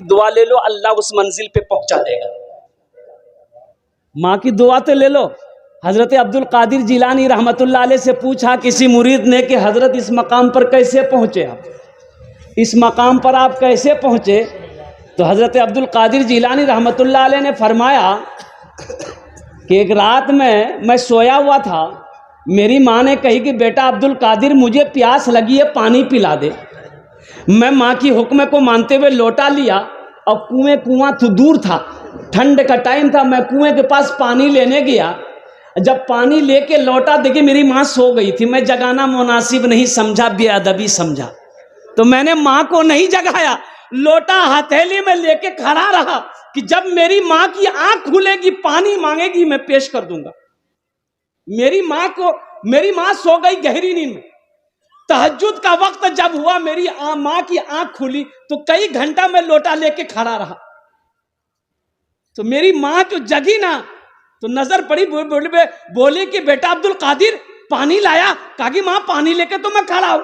दुआ ले लो, अल्लाह उस मंजिल पे पहुंचा देगा। माँ की दुआ तो ले लो। हजरत अब्दुल कादिर जिलानी रहमतुल्लाह अलैह से पूछा किसी मुरीद ने कि हजरत इस मकाम पर कैसे पहुँचे आप, इस मकाम पर आप कैसे पहुँचे? तो हजरत अब्दुल कादिर जिलानी रहमतुल्लाह अलैह ने फरमाया कि एक रात में मैं सोया हुआ था, मेरी माँ ने कही कि बेटा अब्दुल कादिर मुझे प्यास लगी है, पानी पिला दे। मैं माँ की हुक्म को मानते हुए लोटा लिया और कुआं तो दूर था, ठंड का टाइम था, मैं कुएं के पास पानी लेने गया। जब पानी लेके लौटा देखिए मेरी माँ सो गई थी। मैं जगाना मुनासिब नहीं समझा, बेअदबी समझा, तो मैंने माँ को नहीं जगाया, लोटा हथेली में लेके खड़ा रहा कि जब मेरी माँ की आंख खुलेगी, पानी मांगेगी, मैं पेश कर दूंगा। मेरी माँ सो गई गहरी नींद में। तहज्जुद का वक्त जब हुआ, मेरी माँ की आंख खुली तो कई घंटा मैं लोटा लेके खड़ा रहा। तो मेरी माँ जो जगी ना तो नजर पड़ी, बोली कि बेटा अब्दुल कादिर पानी लाया। कहा कि माँ पानी लेके तो मैं खड़ा हूं।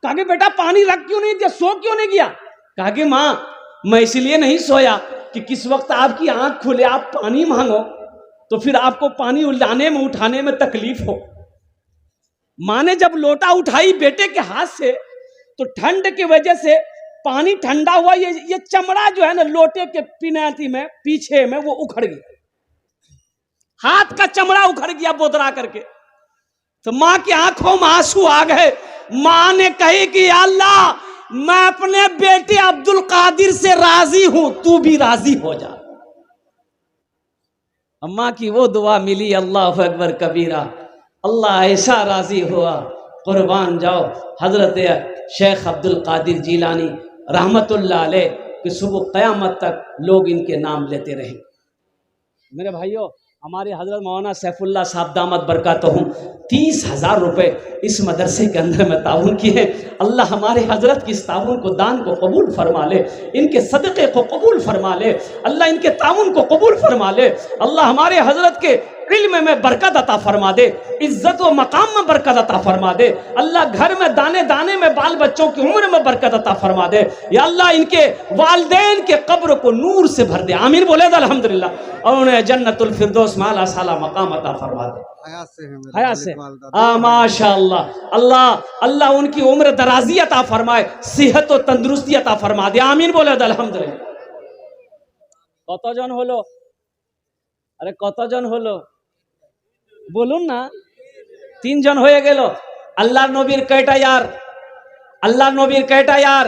कहा कि बेटा पानी रख क्यों नहीं दिया, सो क्यों नहीं गया? कहा कि माँ मैं इसलिए नहीं सोया कि किस वक्त आपकी आंख खुले आप पानी मांगो तो फिर आपको पानी लाने में उठाने में तकलीफ हो। माँ ने जब लोटा उठाई बेटे के हाथ से तो ठंड की वजह से पानी ठंडा हुआ, ये चमड़ा जो है ना लोटे के पिनाती में पीछे में वो उखड़ गया, हाथ का चमड़ा उखड़ गया बोदरा करके। तो माँ की आंखों में आंसू आ गए। माँ ने कही कि अल्लाह मैं अपने बेटे अब्दुल कादिर से राजी हूं, तू भी राजी हो जा। अम्मा की वो दुआ मिली, अल्लाह अकबर कबीरा, अल्लाह ऐसा राजी हुआ, कुर्बान जाओ हजरत शेख अब्दुल कादिर जिलानी रहमतुल्लाह अलैह कि सुबह क़यामत तक लोग इनके नाम लेते रहे। मेरे भाइयों, हमारे हजरत मौलाना सैफुल्लाह साहब दामद बरकातहू 30,000 रुपये इस मदरसे के अंदर में ताउन किए। अल्लाह हमारे हजरत की इस ताउन को, दान को कबूल फरमा ले, इनके सदक़े को कबूल फरमा ले, अल्लाह इनके ताउन को कबूल फरमा ले। अल्लाह हमारे हजरत के इल्म में बरकत अता फरमा दे, इज्जत व मकाम में बरकत अता फरमा दे। अल्लाह घर में दाने दाने में बाल बच्चों की उम्र में बरकत अता फरमा दे। या अल्लाह इनके वालिदैन के कब्र को नूर से भर दे, आमीन बोले तो अल्हम्दुलिल्लाह। और उन्हें जन्नतुल फिरदौस माला साला मकाम अता फरमा दे। हया से माशाअल्लाह। अल्लाह उनकी उम्र दराजी अता फरमाए, सेहत और तंदुरुस्ती अता फरमा दे, आमीन बोले तो अल्हम्दुलिल्लाह। कतजन हलो? अरे कतजन हलो बोलुन ना? 3 জন হয়ে গেল। আল্লাহ নবীর কয়টা यार? अल्लाह नबीर कैटा यार?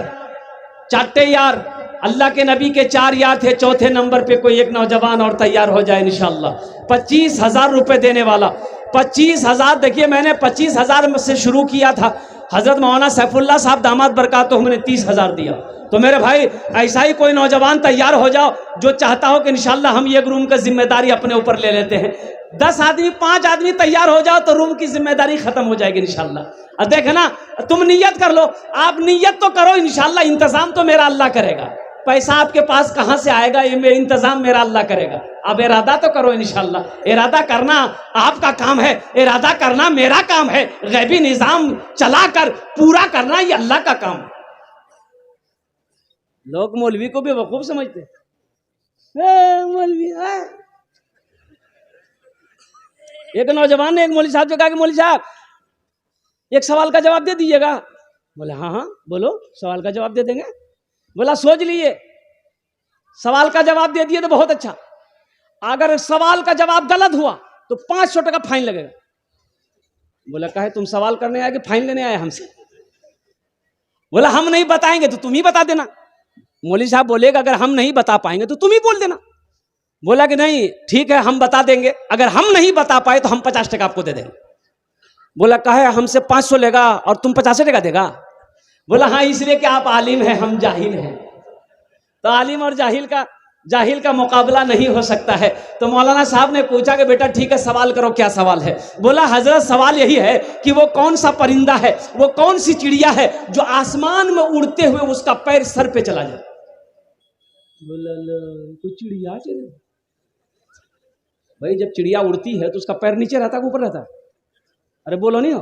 4 यार। अल्लाह के नबी के 4 यार थे, चौथे नंबर पे कोई एक नौजवान और तैयार हो जाए इंशाअल्लाह। 25,000 रुपए देने वाला। 25,000। देखिए मैंने 25,000 से शुरू किया था, हजरत मौलाना सैफुल्लाह साहब दामाद बरकातहू हमने 30,000 दिया। तो मेरे भाई ऐसा ही कोई नौजवान तैयार हो जाओ जो चाहता हो कि इंशाअल्लाह हम ये रूम का जिम्मेदारी अपने ऊपर ले लेते हैं। 10 आदमी 5 आदमी तैयार हो जाओ तो रूम की जिम्मेदारी खत्म हो जाएगी इंशाअल्लाह। देखना, तुम नियत कर लो, आप नियत तो करो, इंशाअल्लाह इंतजाम तो मेरा अल्लाह करेगा। पैसा आपके पास कहां से आएगा, ये इंतजाम मेरा अल्लाह करेगा। आप इरादा तो करो इंशाअल्लाह। इरादा करना आपका काम है, इरादा करना मेरा काम है, गैबी निजाम चलाकर पूरा करना ये अल्लाह का काम है। लोग मौलवी को भी वकूफ समझते मौलवी है। एक नौजवान ने एक मौलवी साहब से कहा कि मौलवी साहब एक सवाल का जवाब दे दीजिएगा। बोले हाँ हाँ बोलो, सवाल का जवाब दे देंगे। बोला सोच लिए, सवाल का जवाब दे दिए तो बहुत अच्छा, अगर सवाल का जवाब गलत हुआ तो 500 टका फाइन लगेगा। बोला कहे तुम सवाल करने आए कि फाइन लेने आए हमसे? बोला हम नहीं बताएंगे तो तुम ही बता देना। मौलवी साहब बोलेगा अगर हम नहीं बता पाएंगे तो तुम ही बोल देना। बोला कि नहीं ठीक है हम बता देंगे, अगर हम नहीं बता पाए तो हम 50 टका आपको दे देंगे। बोला कहे हमसे 500 लेगा और तुम 50 टका देगा? बोला हाँ इसलिए कि आप आलिम हैं, हम जाहिल हैं, तो आलिम और जाहिल का मुकाबला नहीं हो सकता है। तो मौलाना साहब ने पूछा कि बेटा ठीक है सवाल करो, क्या सवाल है? बोला हजरत सवाल यही है कि वो कौन सा परिंदा है, वो कौन सी चिड़िया है जो आसमान में उड़ते हुए उसका पैर सर पे चला जाए? बोला कोई चिड़िया चले भाई, जब चिड़िया उड़ती है तो उसका पैर नीचे रहता है ऊपर रहता है? अरे बोलो नहीं हो,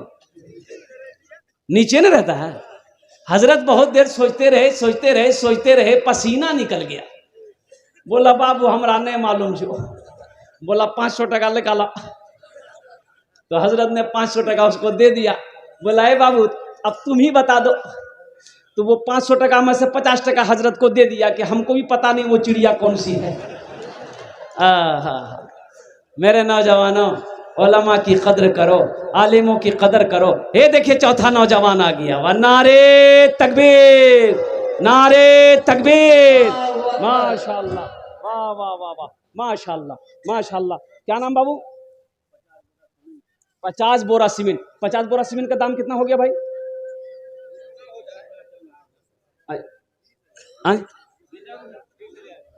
नीचे नहीं रहता है। हजरत बहुत देर सोचते रहे, पसीना निकल गया। बोला बाबू हमरा नहीं मालूम जो। बोला 500 टका निकाला। तो हजरत ने 500 टका उसको दे दिया। बोला ए बाबू अब तुम ही बता दो। तो वो 500 टका में से 50 टका हजरत को दे दिया कि हमको भी पता नहीं वो चिड़िया कौन सी है। मेरे नौजवानों, उलमा की कदर करो, आलिमों की कदर करो। ये देखिए चौथा नौजवान आ गया। वह नारे तकबीर, नारे तकबीर। माशाल्लाह, वाह वाह वाह वाह, माशाल्लाह माशाल्लाह। क्या नाम बाबू? 50 बोरा सीमेंट। 50 बोरा सीमेंट का दाम कितना हो गया भाई?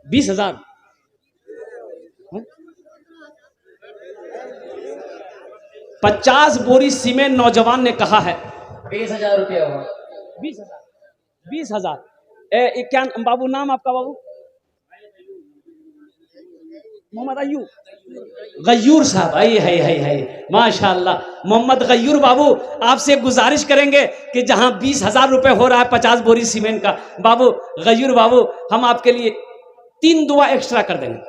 20,000। 50 बोरी सीमेंट नौजवान ने कहा है 20,000 रुपया हुआ। 20,000। 20,000। क्या बाबू नाम आपका? बाबू मोहम्मद अय्यूब गयूर साहब। है माशाल्लाह। मोहम्मद गयूर बाबू, आपसे गुजारिश करेंगे कि जहां 20,000 रुपए हो रहा है 50 बोरी सीमेंट का, बाबू गयूर बाबू हम आपके लिए 3 दुआ एक्स्ट्रा कर देंगे।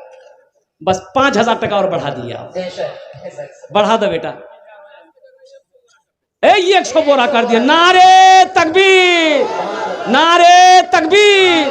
बस 5,000 टका और बढ़ा दिया आप। बढ़ा दो बेटा। ये 100 बोरा कर दिया। नारे तकबीर, नारे तकबीर।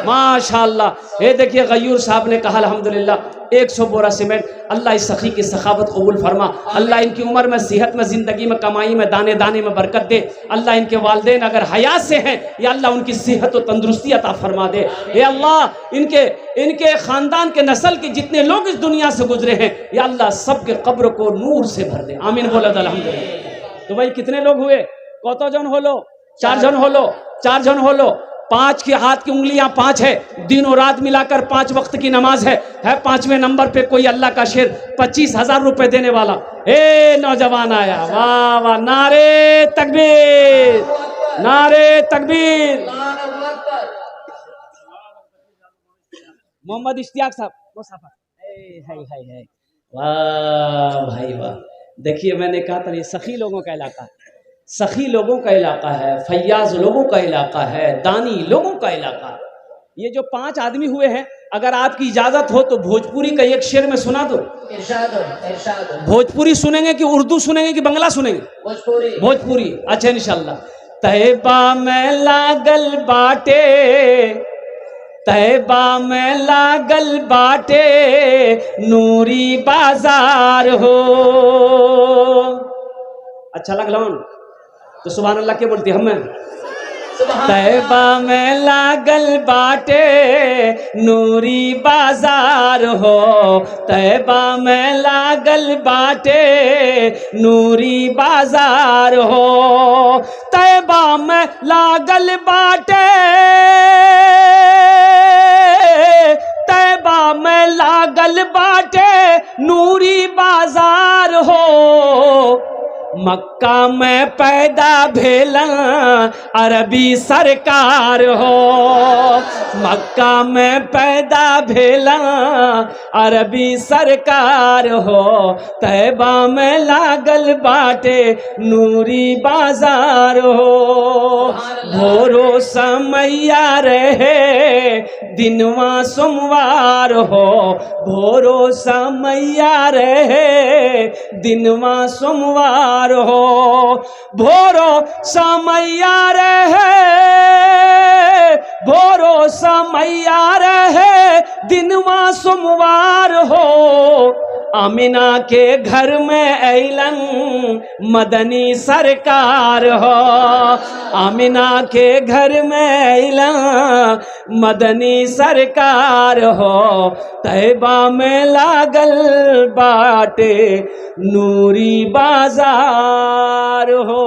माशाल्लाह। ये देखिए गयूर साहब ने कहा अल्हम्दुलिल्लाह 100 बोरा सीमेंट। अल्लाह इस सखी की सखावत कबूल फरमा। अल्लाह इनकी उम्र में, सेहत में, जिंदगी में, कमाई में, दाने दाने में बरकत दे। अल्लाह इनके वालिदैन अगर हयात से हैं, या अल्लाह उनकी सेहत और तंदुरुस्ती अता फरमा दे। या अल्लाह इनके खानदान के नस्ल के जितने लोग इस दुनिया से गुजरे हैं, या अल्लाह सबके कब्र को नूर से भर दे। आमीन बोला अल्हम्दुलिल्लाह। तो भाई कितने लोग हुए? कौतो जन हो लो? 4 जन हो लो। 4 जन हो लो। 5 की हाथ की उंगलियां 5 है। दिन और रात मिलाकर 5 वक्त की नमाज है। 5वें नंबर पे कोई अल्लाह का शेर 25,000 रुपए देने वाला। नौजवान आया। वाह वाह, नारे तकबीर, नारे तकबीर। मोहम्मद इश्तियाक साहब मुसाफिर। वाह भाई वाह। देखिए मैंने कहा था ये सखी लोगों का इलाका है, सखी लोगों का इलाका है, फैयाज लोगों का इलाका है, दानी लोगों का इलाका है। ये जो 5 आदमी हुए हैं, अगर आपकी इजाजत हो तो भोजपुरी का एक शेर में सुना दो। इरशाद। भोजपुरी सुनेंगे कि उर्दू सुनेंगे कि बंगला सुनेंगे? भोजपुरी। भोजपुरी। अच्छा इंशाल्लाह। तैबा में लागल बाटे, तैबा में लागल बाटे नूरी बाजार हो। अच्छा लगला तो सुभान अल्लाह के बोलती हमें। तैबा में लागल बाटे नूरी बाजार हो, तैबा में लागल बाटे नूरी बाजार हो। तैबा में लागल बाटे, तैबा में लागल बाटे नूरी बाजार हो। मक्का में पैदा भेला अरबी सरकार हो, मक्का में पैदा भेला अरबी सरकार हो। तैबा में लागल बाटे नूरी बाजार हो। भोरो समैया रहे दिनवा सोमवार हो, भोरो समैया रहे दिनवा सोमवार हो। भोरो समैया रहे, भोरो समैया रहे दिनवा सोमवार हो। आमिना के घर में ऐलन मदनी सरकार हो, आमिना के घर में ऐलन मदनी सरकार हो। तैबा में लागल बाटे नूरी बाजार हो।